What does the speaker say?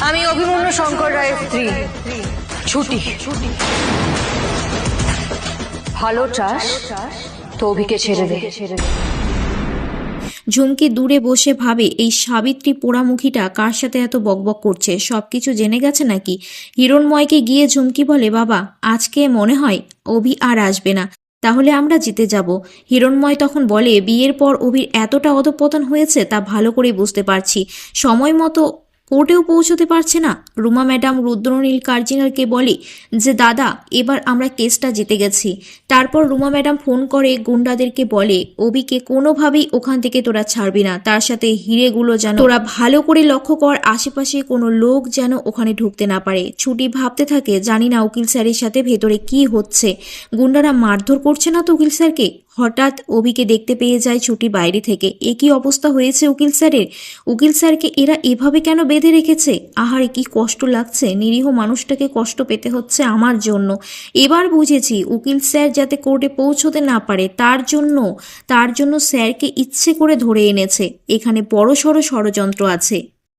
আমি অভিমন্যু শঙ্কর রায়ের স্ত্রী ছুটি। ভালো চাস তো অভিকে ছেড়ে দে। ঝুমকি দূরে বসে ভাবে এই সাবিত্রী পোড়ামুখীটা কার সাথে এত বকবক করছে, সবকিছু জেনে গেছে নাকি। হিরণময়কে গিয়ে ঝুমকি বলে, বাবা আজকে মনে হয় অভি আর আসবে না, তাহলে আমরা জিতে যাব। হিরণময় তখন বলে, বিয়ের পর অভির এতটা অধঃপতন হয়েছে তা ভালো করে বুঝতে পারছি। সময় মতো কোর্টেও পৌঁছতে পারছে না। রুমা ম্যাডাম রুদ্রনীল কার্জিনালকে বলে যে দাদা এবার আমরা কেসটা জিতে গেছি। তারপর রুমা ম্যাডাম ফোন করে গুন্ডাদেরকে বলে, অবিকে কোনোভাবেই ওখান থেকে তোরা ছাড়বি না, তার সাথে হিরেগুলো যেন তোরা ভালো করে লক্ষ্য কর, আশেপাশে কোনো লোক যেন ওখানে ঢুকতে না পারে। ছুটি ভাবতে থাকে, জানি না উকিল স্যারের সাথে ভেতরে কি হচ্ছে, গুন্ডারা মারধর করছে না তো উকিল স্যারকে। হঠাৎ অভিকে দেখতে পেয়ে যায় ছুটি বাইরে থেকে। এ কি অবস্থা হয়েছে উকিল স্যারের? উকিল স্যারকে এরা এভাবে কেন বেঁধে রেখেছে? আহারে কি কষ্ট লাগছে, নিরীহ মানুষটাকে কষ্ট পেতে হচ্ছে আমার জন্য। এবার বুঝেছি উকিল স্যার যাতে কোর্টে পৌঁছতে না পারে তার জন্য স্যারকে ইচ্ছে করে ধরে এনেছে। এখানে বড়সড় ষড়যন্ত্র আছে।